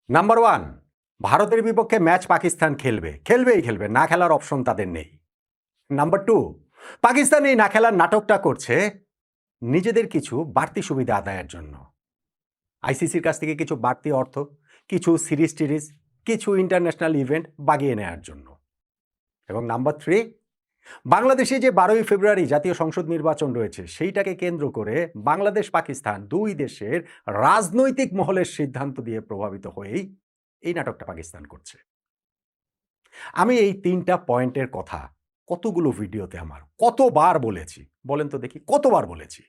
Number one, ভারতের বিপক্ষে match Pakistan খেলবেই খেলবে, না খেলার অপশন তাদের নেই। নাম্বার টু, পাকিস্তান এই না খেলার নাটকটা করছে নিজেদের কিছু বাড়তি সুবিধা আদায়ের জন্য। আইসিসির কাছ থেকে কিছু বাড়তি অর্থ, কিছু সিরিজ কিছু ইন্টারন্যাশনাল ইভেন্ট বাগিয়ে নেওয়ার জন্য। এবং নাম্বার থ্রি, বাংলাদেশে যে 12ই ফেব্রুয়ারি জাতীয় সংসদ নির্বাচন রয়েছে সেইটাকে কেন্দ্র করে বাংলাদেশ পাকিস্তান দুই দেশের রাজনৈতিক মহলের সিদ্ধান্ত দিয়ে প্রভাবিত হয়েই এই নাটকটা পাকিস্তান করছে। আমি এই তিনটা পয়েন্টের কথা কতগুলো ভিডিওতে আমার কতবার বলেছি বলেন তো দেখি, কতবার বলেছি।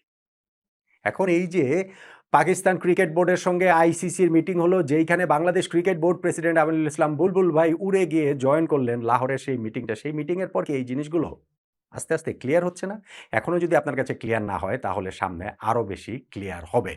এখন এই যে পাকিস্তান ক্রিকেট বোর্ডের সঙ্গে আইসিসির মিটিং হলো, যেইখানে Bangladesh cricket board president Aminul Islam Bulbul ভাই উড়ে গিয়ে জয়েন করলেন লাহোরের সেই মিটিংটা, সেই মিটিংয়ের পর কি এই জিনিসগুলো আস্তে আস্তে ক্লিয়ার হচ্ছে না? এখনও যদি আপনার কাছে ক্লিয়ার না হয় তাহলে সামনে আরও বেশি ক্লিয়ার হবে।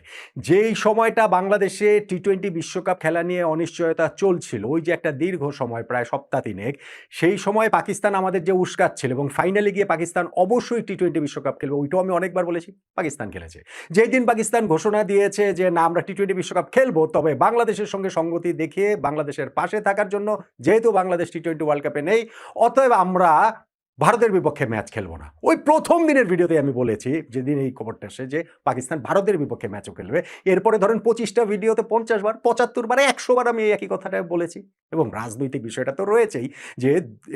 যেই সময়টা বাংলাদেশে টি-20 বিশ্বকাপ খেলা নিয়ে অনিশ্চয়তা চলছিল, ওই যে একটা দীর্ঘ সময় প্রায় সপ্তাহ তিনেক, সেই সময় পাকিস্তান আমাদের যে উস্কাচ্ছিল এবং ফাইনালে গিয়ে পাকিস্তান অবশ্যই টি-20 বিশ্বকাপ খেলবে, ওইটাও আমি অনেকবার বলেছি, পাকিস্তান খেলেছে। যেই দিন পাকিস্তান ঘোষণা দিয়েছে যে না আমরা টি-20 বিশ্বকাপ খেলবো, তবে বাংলাদেশের সঙ্গে সঙ্গতি দেখিয়ে বাংলাদেশের পাশে থাকার জন্য, যেহেতু বাংলাদেশ টি-20 ওয়ার্ল্ড কাপে নেই, অতএব আমরা ভারতের বিপক্ষে ম্যাচ খেলবো না। ওই প্রথম দিনের ভিডিওতে আমি বলেছি, যেদিন এই খবরটা আসে যে পাকিস্তান ভারতের বিপক্ষে ম্যাচও খেলবে, এরপরে ধরেন 25টা ভিডিওতে 50 বার, 75 বার, 100 বার আমি এই একই কথাটা বলেছি। এবং রাজনৈতিক বিষয়টা তো রয়েছেই, যে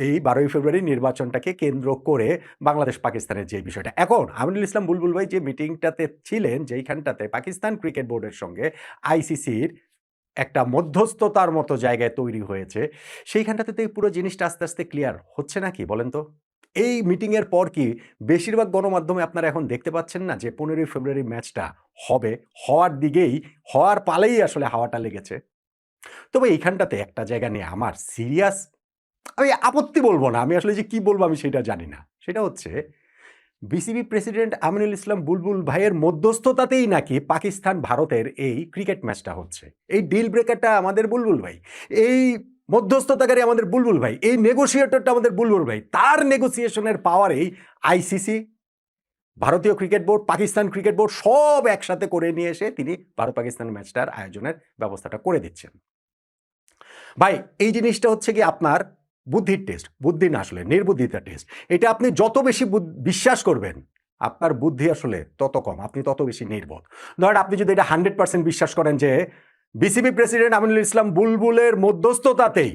এই 12ই ফেব্রুয়ারি নির্বাচনটাকে কেন্দ্র করে বাংলাদেশ পাকিস্তানের যে বিষয়টা। এখন আমিনুল ইসলাম বুলবুল ভাই যে মিটিংটাতে ছিলেন, যেইখানটাতে পাকিস্তান ক্রিকেট বোর্ডের সঙ্গে আইসিসির একটা মধ্যস্থতার মতো জায়গায় তৈরি হয়েছে, সেইখানটাতে তো এই পুরো জিনিসটা আস্তে আস্তে ক্লিয়ার হচ্ছে নাকি বলেন তো? এই মিটিংয়ের পর কি বেশিরভাগ গণমাধ্যমে আপনারা এখন দেখতে পাচ্ছেন না যে 15ই ফেব্রুয়ারি ম্যাচটা হবে, হওয়ার দিকেই, হওয়ার পালেই আসলে হাওয়াটা লেগেছে? তবে এইখানটাতে একটা জায়গা নিয়ে আমার সিরিয়াস, আমি আপত্তি বলবো না, আমি আসলে যে কি বলবো আমি সেটা জানি না। সেটা হচ্ছে বিসিবি প্রেসিডেন্ট আমিনুল ইসলাম বুলবুল ভাইয়ের মধ্যস্থতাতেই নাকি পাকিস্তান ভারতের এই ক্রিকেট ম্যাচটা হচ্ছে। এই ডিল ব্রেকারটা আমাদের বুলবুল ভাই, এই মধ্যস্থতাকারী আমাদের বুলবুল ভাই, এই নেগোসিয়েটরটা আমাদের বুলবুল ভাই। তার নেগোসিয়েশনের পাওয়ারেই আইসিসি, ভারতীয় cricket board, Pakistan cricket board সব একসাথে করে নিয়ে এসে তিনি ভারত পাকিস্তান ম্যাচটার আয়োজনের ব্যবস্থাটা করে দিচ্ছেন। ভাই এই জিনিসটা হচ্ছে কি আপনার বুদ্ধির টেস্ট, বুদ্ধি না, আসলে নির্বুদ্ধিতার টেস্ট। এটা আপনি যত বেশি বিশ্বাস করবেন, আপনার বুদ্ধি আসলে তত কম, আপনি তত বেশি নির্বোধ। ধরেন আপনি যদি এটা 100% বিশ্বাস করেন যে বিসিবি প্রেসিডেন্ট আমিনুল ইসলাম বুলবুলের মধ্যস্থতাতেই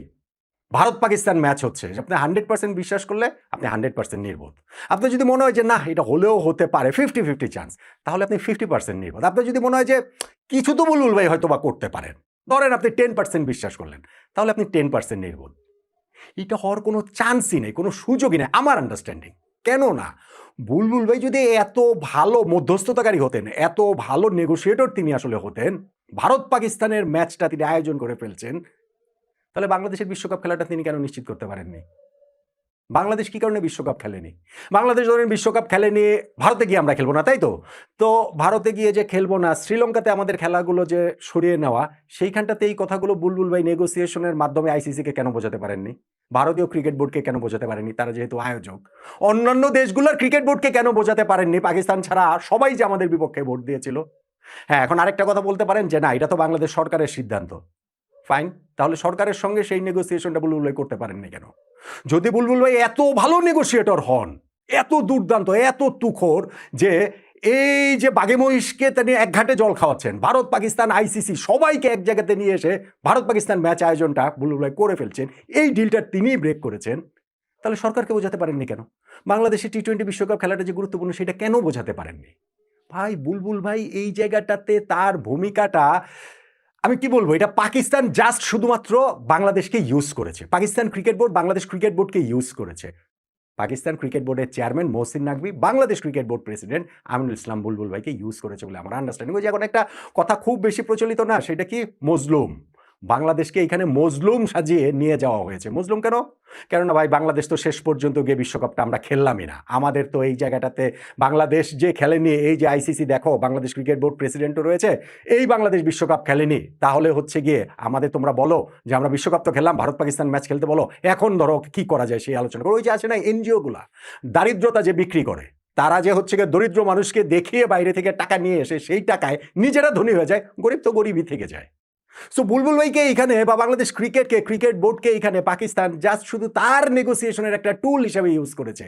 ভারত পাকিস্তান ম্যাচ হচ্ছে, আপনি 100% বিশ্বাস করলে আপনি 100% নির্বোধ। আপনি যদি মনে হয় যে না এটা হলেও হতে পারে 50-50 চান্স, তাহলে আপনি 50% নির্বোধ। আপনার যদি মনে হয় যে কিছু তো বুলবুল ভাই হয়তো বা করতে পারেন, ধরেন আপনি 10% বিশ্বাস করলেন, তাহলে আপনি 10% নির্বোধ। এটা হওয়ার কোনো চান্সই নেই, কোনো সুযোগই নেই আমার আন্ডারস্ট্যান্ডিং। কেন না, বুলবুল ভাই যদি এত ভালো মধ্যস্থতাকারী হতেন, এত ভালো নেগোসিয়েটর তিনি আসলে হতেন, ভারত পাকিস্তানের ম্যাচটা তিনি আয়োজন করে ফেলছেন, তাহলে বাংলাদেশের বিশ্বকাপ খেলাটা তিনি কেন নিশ্চিত করতে পারেননি? বাংলাদেশ কি কারণে বিশ্বকাপ খেলেনি? বাংলাদেশ ধরেন বিশ্বকাপ খেলেনি, ভারতে গিয়ে আমরা খেলবো না, তাই তো? তো ভারতে গিয়ে যে খেলবো না, শ্রীলঙ্কাতে আমাদের খেলাগুলো যে সরিয়ে নেওয়া, সেইখানটাতে এই কথাগুলো বুলবুল ভাই নেগোসিয়েশনের মাধ্যমে আইসিসিকে কেন বোঝাতে পারেননি? ভারতীয় ক্রিকেট বোর্ডকে কেন বোঝাতে পারেননি, তারা যেহেতু আয়োজক? অন্যান্য দেশগুলোর ক্রিকেট বোর্ডকে কেন বোঝাতে পারেননি? পাকিস্তান ছাড়া সবাই যে আমাদের বিপক্ষে ভোট দিয়েছিল। হ্যাঁ, এখন আরেকটা কথা বলতে পারেন যে না এটা তো বাংলাদেশ সরকারের সিদ্ধান্ত। ফাইন, তাহলে সরকারের সঙ্গে সেই নেগোসিয়েশনটা বুলবুল ভাই করতে পারেননি কেন? যদি বুলবুল ভাই এত ভালো নেগোসিয়েটর হন, এত দুর্দান্ত, এত তুখোর, যে এই যে বাঘে মহিষকে তিনি এক ঘাটে জল খাওয়াচ্ছেন, ভারত পাকিস্তান আইসিসি সবাইকে এক জায়গাতে নিয়ে এসে ভারত পাকিস্তান ম্যাচ আয়োজনটা বুলবুল ভাই করে ফেলছেন, এই ডিলটা তিনিই ব্রেক করেছেন, তাহলে সরকারকে বোঝাতে পারেননি কেন? বাংলাদেশে টি-20 বিশ্বকাপ খেলাটা যে গুরুত্বপূর্ণ সেটা কেন বোঝাতে পারেননি? ভাই বুলবুল ভাই এই জায়গাটাতে তার ভূমিকাটা, আমি কি বলবো, এটা পাকিস্তান জাস্ট শুধুমাত্র বাংলাদেশকে ইউজ করেছে, Pakistan cricket board Bangladesh cricket বোর্ডকে ইউজ করেছে। পাকিস্তান ক্রিকেট বোর্ডের chairman Mohsin Naqvi Bangladesh cricket board president Aminul Islam Bulbul ভাইকে ইউজ করেছে বলে আমার আন্ডারস্ট্যান্ডিং। ওই যে এখন একটা কথা খুব বেশি প্রচলিত না, সেটা কি মজলুম, বাংলাদেশকে এখানে মজলুম সাজিয়ে নিয়ে যাওয়া হয়েছে। মজলুম কেন? কেননা ভাই বাংলাদেশ তো শেষ পর্যন্ত গিয়ে বিশ্বকাপটা আমরা খেললামই না, আমাদের তো এই জায়গাটাতে বাংলাদেশ যে খেলেনি, এই যে আইসিসি দেখো বাংলাদেশ ক্রিকেট বোর্ড প্রেসিডেন্টও রয়েছে, এই বাংলাদেশ বিশ্বকাপ খেলেনি, তাহলে হচ্ছে গিয়ে আমাদের তোমরা বলো যে আমরা বিশ্বকাপ তো খেললাম, ভারত পাকিস্তান ম্যাচ খেলতে বলো, এখন ধরো কি করা যায় সেই আলোচনা করো। ওই যে আছে না এনজিওগুলা দারিদ্রতা যে বিক্রি করে, তারা যে হচ্ছে গিয়ে দরিদ্র মানুষকে দেখিয়ে বাইরে থেকে টাকা নিয়ে এসে সেই টাকায় নিজেরা ধনী হয়ে যায়, গরিব তো গরিবই থেকে যায়। সো বুলবুল ভাইকে এখানে বা বাংলাদেশ ক্রিকেটকে, ক্রিকেট বোর্ডকে এখানে পাকিস্তান জাস্ট শুধু তার নেগোসিয়েশনের একটা টুল হিসেবে ইউজ করেছে।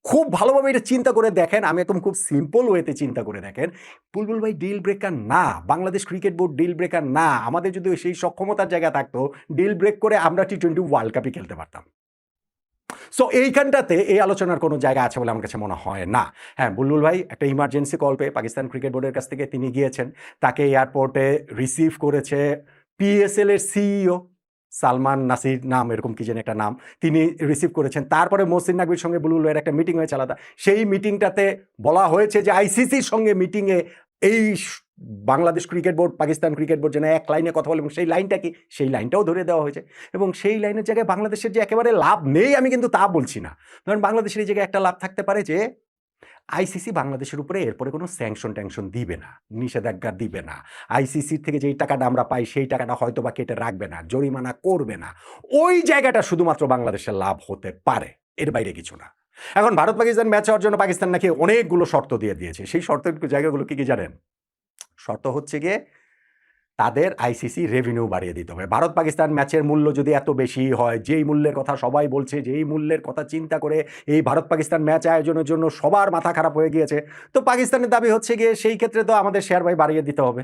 খুব ভালোভাবে এটা চিন্তা করে দেখেন, আমি একদম খুব সিম্পল ওয়েতে চিন্তা করে দেখেন। বুলবুল ভাই ডিল ব্রেকার না, Bangladesh cricket board deal breaker না। আমাদের যদি সেই সক্ষমতার জায়গা থাকতো, ডিল ব্রেক করে আমরা টি-20 ওয়ার্ল্ড কাপই খেলতে পারতাম। সো এইখানটাতে এই আলোচনার কোনো জায়গা আছে বলে আমার কাছে মনে হয় না। হ্যাঁ, বুলবুল ভাই একটা ইমার্জেন্সি কল পেয়ে পাকিস্তান ক্রিকেট বোর্ডের কাছ থেকে তিনি গিয়েছেন। তাকে এয়ারপোর্টে রিসিভ করেছে পিএসএল এর সিইও সালমান নাসির নাম, এরকম কি যেন একটা নাম, তিনি রিসিভ করেছেন। তারপরে মহসিন নাকভির সঙ্গে বুলবুল ভাইয়ের একটা মিটিং হয়েছে আলাদা। সেই মিটিংটাতে বলা হয়েছে যে আইসিসির সঙ্গে মিটিংয়ে এই Bangladesh cricket board, Pakistan cricket board যেন এক লাইনে কথা বলে, এবং সেই লাইনটা কি, সেই লাইনটাও ধরে দেওয়া হয়েছে। এবং সেই লাইনের জায়গায় বাংলাদেশের যে একেবারে লাভ নেই আমি কিন্তু তা বলছি না, কারণ বাংলাদেশের এই জায়গায় একটা লাভ থাকতে পারে যে আইসিসি বাংলাদেশের উপরে এরপরে কোনো স্যাংশন ট্যাংশন দিবে না, নিষেধাজ্ঞা দিবে না। আইসিসির থেকে যেই টাকাটা আমরা পাই সেই টাকাটা হয়তো বা কেটে রাখবে না, জরিমানা করবে না। ওই জায়গাটা শুধুমাত্র বাংলাদেশের লাভ হতে পারে, এর বাইরে কিছু না। এখন ভারত পাকিস্তান ম্যাচ হওয়ার জন্য পাকিস্তান নাকি অনেকগুলো শর্ত দিয়ে দিয়েছে। সেই শর্তের জায়গাগুলো কি কি জানেন? শর্ত হচ্ছে গিয়ে তাদের আইসিসি রেভিনিউ বাড়িয়ে দিতে হবে। ভারত পাকিস্তান ম্যাচের মূল্য যদি এত বেশি হয়, যেই মূল্যের কথা সবাই বলছে, যেই মূল্যের কথা চিন্তা করে এই ভারত পাকিস্তান ম্যাচ আয়োজনের জন্য সবার মাথা খারাপ হয়ে গিয়েছে, তো পাকিস্তানের দাবি হচ্ছে গিয়ে সেই ক্ষেত্রে তো আমাদের শেয়ার বাই বাড়িয়ে দিতে হবে।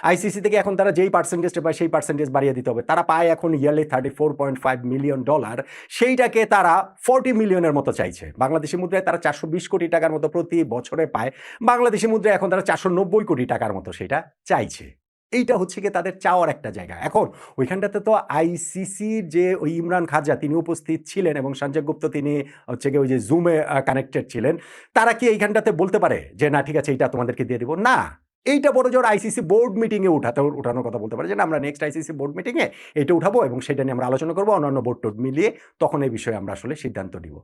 আইসিসি থেকে এখন তারা যেই পার্সেন্টেজটা পায় সেই পার্সেন্টেজ বাড়িয়ে দিতে হবে। তারা পায় এখন ইয়ারলি $34.5 মিলিয়ন, সেইটাকে তারা 40 মিলিয়নের মতো চাইছে। বাংলাদেশি মুদ্রায় তারা 420 কোটি টাকার মতো প্রতি বছরে পায়। বাংলাদেশি মুদ্রায় এখন তারা 490 কোটি টাকার মতো সেটা চাইছে। এইটা হচ্ছে গিয়ে তাদের চাওয়ার একটা জায়গা। এখন ওইখানটাতে তো আইসিসির যে ওই ইমরান খাজা তিনি উপস্থিত ছিলেন, এবং সঞ্জয় গুপ্ত তিনি হচ্ছে গিয়ে ওই যে জুমে কানেক্টেড ছিলেন। তারা কি এইখানটাতে বলতে পারে যে না ঠিক আছে এইটা তোমাদেরকে দিয়ে দিব? না, এইটা বড় জোর আইসিসি বোর্ড মিটিংয়ে উঠানোর কথা বলতে পারে যে না আমরা নেক্সট আইসিসি বোর্ড মিটিংয়ে এটা উঠাবো এবং সেটা নিয়ে আমরা আলোচনা করবো, অন্যান্য বোর্ড টোড মিলিয়ে তখন এই বিষয়ে আমরা আসলে সিদ্ধান্ত নিব।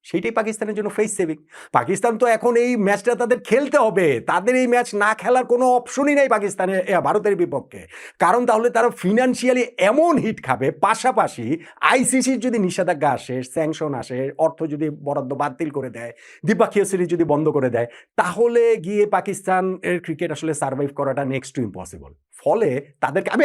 সেইটাই পাকিস্তানের জন্য ফেস সেভিং। পাকিস্তান তো এখন এই ম্যাচটা তাদের খেলতে হবে, তাদের এই ম্যাচ না খেলার কোনো অপশনই নেই পাকিস্তানের ভারতের বিপক্ষে। কারণ তাহলে তারা ফিনান্সিয়ালি এমন হিট খাবে, পাশাপাশি আইসিসির যদি নিষেধাজ্ঞা আসে, স্যাংশন আসে, অর্থ যদি বরাদ্দ বাতিল করে দেয়, দ্বিপাক্ষীয় সিরিজ যদি বন্ধ করে দেয়, তাহলে গিয়ে পাকিস্তানের ক্রিকেট আসলে সার্ভাইভ করাটা নেক্সট টু ইম্পসিবল। ফলে তাদেরকে আমি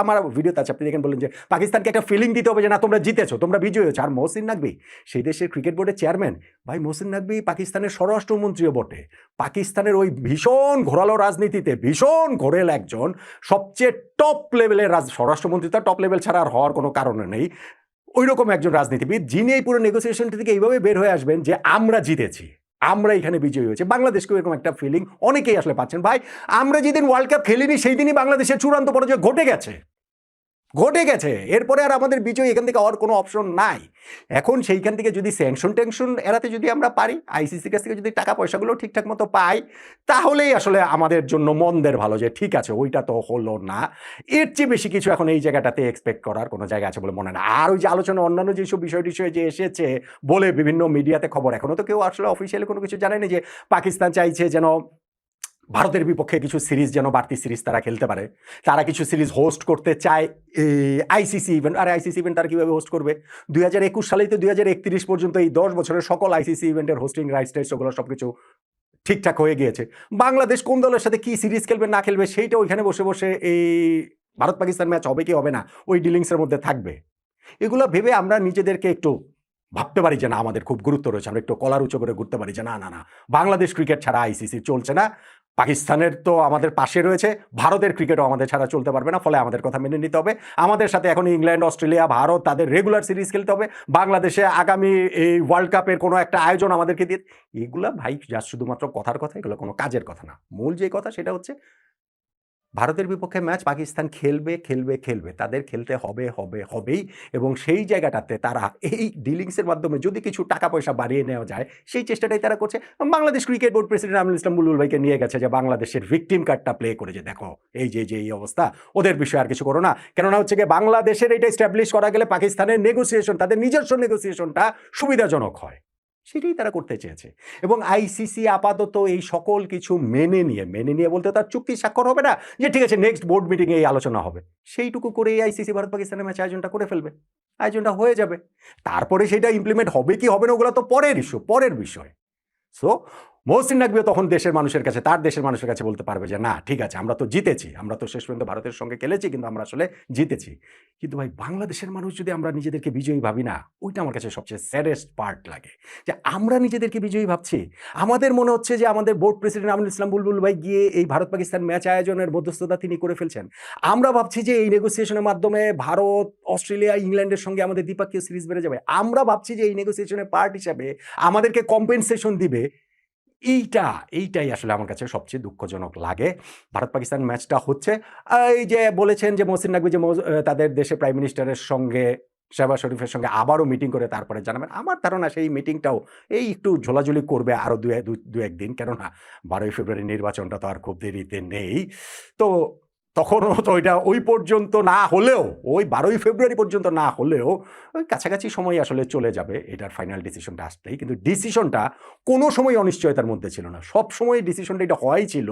আমার ভিডিওতে আছে, আপনি দেখেন, বললেন যে পাকিস্তানকে একটা ফিলিং দিতে হবে যে না তোমরা জিতেছো, তোমরা বিজয়ী হয়েছো। আর মহসিন নাকভি সেই দেশের ক্রিকেট বোর্ডের চেয়ারম্যান, ভাই মহসিন নাকভি পাকিস্তানের স্বরাষ্ট্রমন্ত্রীও বটে। পাকিস্তানের ওই ভীষণ ঘোরালো রাজনীতিতে ভীষণ ঘোরেল একজন, সবচেয়ে টপ লেভেলের স্বরাষ্ট্রমন্ত্রী, তো টপ লেভেল ছাড়া আর হওয়ার কোনো কারণ নেই, ওই রকম একজন রাজনীতিবিদ, যিনি এই পুরো নেগোসিয়েশনটা থেকে এইভাবে বের হয়ে আসবেন যে আমরা জিতেছি, আমরা এখানে বিজয়ী হয়েছে। বাংলাদেশকেও এরকম একটা ফিলিং অনেকেই আসলে পাচ্ছেন। ভাই আমরা যেদিন ওয়ার্ল্ড কাপ খেলিনি সেই দিনই বাংলাদেশের চূড়ান্ত পরাজয় ঘটে গেছে। এরপরে আর আমাদের বিজয় এখান থেকে হওয়ার কোনো অপশন নাই। এখন সেইখান থেকে যদি স্যাংশন ট্যাংশন এড়াতে যদি আমরা পারি, আইসিসির কাছ থেকে যদি টাকা পয়সাগুলো ঠিকঠাক মতো পাই, তাহলেই আসলে আমাদের জন্য মন্দের ভালো, যে ঠিক আছে ওইটা তো হলো না। এর চেয়ে বেশি কিছু এখন এই জায়গাটাতে এক্সপেক্ট করার কোনো জায়গা আছে বলে মনে হয় না। আর ওই যে আলোচনা অন্যান্য যেসব বিষয় টিষয় যে এসেছে বলে বিভিন্ন মিডিয়াতে খবর, এখনও তো কেউ আসলে অফিসিয়ালি কোনো কিছু জানেনি যে পাকিস্তান চাইছে যেন ভারতের বিপক্ষে কিছু সিরিজ, যেন বাড়তি সিরিজ তারা খেলতে পারে, তারা কিছু সিরিজ হোস্ট করতে চায় আইসিসি ইভেন্ট। আর আইসিসি ইভেন্ট তারা কীভাবে হোস্ট করবে? 2021 সালেই তো 2031 পর্যন্ত এই 10 বছরের সকল আইসিসি ইভেন্টের হোস্টিং রাইটস টাইটস ওগুলো সব কিছু ঠিকঠাক হয়ে গিয়েছে। বাংলাদেশ কোন দলের সাথে কি সিরিজ খেলবে না খেলবে সেইটা ওইখানে বসে বসে এই ভারত পাকিস্তান ম্যাচ হবে কি হবে না ওই ডিলিংসের মধ্যে থাকবে। এগুলো ভেবে আমরা নিজেদেরকে একটু ভাবতে পারি যে না আমাদের খুব গুরুত্ব রয়েছে, আমরা একটু কলার উঁচু করে ঘুরতে পারি যে না না না বাংলাদেশ ক্রিকেট ছাড়া আইসিসি চলছে না, পাকিস্তানের তো আমাদের পাশে রয়েছে, ভারতের ক্রিকেটও আমাদের ছাড়া চলতে পারবে না। ফলে আমাদের কথা মেনে নিতে হবে। আমাদের সাথে এখন ইংল্যান্ড, অস্ট্রেলিয়া, ভারত তাদের রেগুলার সিরিজ খেলতে হবে। বাংলাদেশে আগামী এই ওয়ার্ল্ড কাপের কোনো একটা আয়োজন আমাদেরকে দিয়ে, এগুলা ভাই যা শুধুমাত্র কথার কথা, এগুলো কোনো কাজের কথা না। মূল যে কথা সেটা হচ্ছে ভারতের বিপক্ষে ম্যাচ পাকিস্তান খেলবে খেলবে খেলবে, তাদের খেলতে হবে হবে হবেই। এবং সেই জায়গাটাতে তারা এই ডিলিংসের মাধ্যমে যদি কিছু টাকা পয়সা বাড়িয়ে নেওয়া যায় সেই চেষ্টাটাই তারা করছে। Bangladesh cricket board president Aminul Islam Bulbul ভাইকে নিয়ে গেছে যে বাংলাদেশের ভিকটিম কার্ডটা প্লে করে, যে দেখো এই যে এই অবস্থা, ওদের বিষয়ে আর কিছু করো না। কেননা হচ্ছে গিয়ে বাংলাদেশের এটা এস্টাবলিশ করা গেলে পাকিস্তানের নেগোসিয়েশন, তাদের নিজস্ব নেগোসিয়েশনটা সুবিধাজনক হয়, সেটাই তারা করতে চেয়েছে। এবং আইসিসি আপাতত এই সকল কিছু মেনে নিয়ে বলতে তার চুক্তি স্বাক্ষর হবে না যে ঠিক আছে নেক্সট বোর্ড মিটিংয়ে এই আলোচনা হবে, সেইটুকু করে এই আইসিসি ভারত পাকিস্তানের ম্যাচ আয়োজনটা করে ফেলবে, আয়োজনটা হয়ে যাবে। তারপরে সেটা ইমপ্লিমেন্ট হবে কি হবে না ওগুলো তো পরের ইস্যু, পরের বিষয়। সো মহসিন নাকভিও তখন দেশের মানুষের কাছে, তার দেশের মানুষের কাছে বলতে পারবে যে না ঠিক আছে, আমরা তো জিতেছি, আমরা তো শেষ পর্যন্ত ভারতের সঙ্গে খেলেছি, কিন্তু আমরা আসলে জিতেছি। কিন্তু ভাই বাংলাদেশের মানুষ যদি আমরা নিজেদেরকে বিজয়ী ভাবি না, ওইটা আমার কাছে সবচেয়ে স্যাডেস্ট পার্ট লাগে, যে আমরা নিজেদেরকে বিজয়ী ভাবছি। আমাদের মনে হচ্ছে যে আমাদের বোর্ড প্রেসিডেন্ট আমিনুল ইসলাম বুলবুল ভাই গিয়ে এই ভারত পাকিস্তান ম্যাচ আয়োজনের মধ্যস্থতা তিনি করে ফেলছেন। আমরা ভাবছি যে এই নেগোসিয়েশনের মাধ্যমে ভারত, অস্ট্রেলিয়া, ইংল্যান্ডের সঙ্গে আমাদের দ্বিপক্ষীয় সিরিজ বেড়ে যাবে। আমরা ভাবছি যে এই নেগোসিয়েশনের পার্ট হিসাবে আমাদেরকে কম্পেনসেশন দিবে। এইটাই আসলে আমার কাছে সবচেয়ে দুঃখজনক লাগে। ভারত পাকিস্তান ম্যাচটা হচ্ছে, এই যে বলেছেন যে মহসিন নাকভি যে তাদের দেশের প্রাইম মিনিস্টারের সঙ্গে, শেহবাজ শরীফের সঙ্গে আবারও মিটিং করে তারপরে জানাবেন। আমার ধারণা সেই মিটিংটাও এই একটু ঝোলাঝুলি করবে আরও দু একদিন, কেননা 12ই ফেব্রুয়ারি নির্বাচনটা তো আর খুব দেরিতে নেই। তো তখনও তো ওইটা ওই পর্যন্ত না হলেও, ওই 12ই ফেব্রুয়ারি পর্যন্ত না হলেও ওই কাছাকাছি সময় আসলে চলে যাবে এটার ফাইনাল ডিসিশনটা আসতেই। কিন্তু ডিসিশনটা কোনো সময় অনিশ্চয়তার মধ্যে ছিল না। সবসময় ডিসিশনটা এটা হওয়াই ছিল,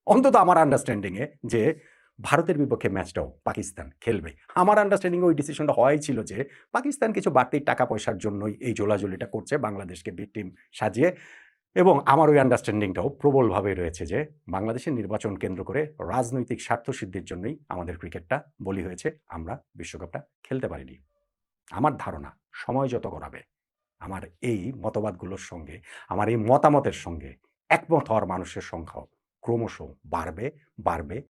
অন্তত আমার আন্ডারস্ট্যান্ডিংয়ে, যে ভারতের বিপক্ষে ম্যাচটাও পাকিস্তান খেলবে। আমার আন্ডারস্ট্যান্ডিংয়ে ওই ডিসিশনটা হওয়াই ছিল যে পাকিস্তান কিছু বাড়তি টাকা পয়সার জন্যই এই জোলাজলিটা করছে, বাংলাদেশকে ভিকটিম সাজিয়ে। এবং আমার ওই আন্ডারস্ট্যান্ডিংটাও প্রবলভাবে রয়েছে যে বাংলাদেশের নির্বাচন কেন্দ্র করে রাজনৈতিক স্বার্থসিদ্ধির জন্যই আমাদের ক্রিকেটটা বলি হয়েছে, আমরা বিশ্বকাপটা খেলতে পারিনি। আমার ধারণা সময় যত গড়াবে, আমার এই মতবাদগুলোর সঙ্গে, আমার এই মতামতের সঙ্গে একমত হওয়ার মানুষের সংখ্যাও ক্রমশ বাড়বে।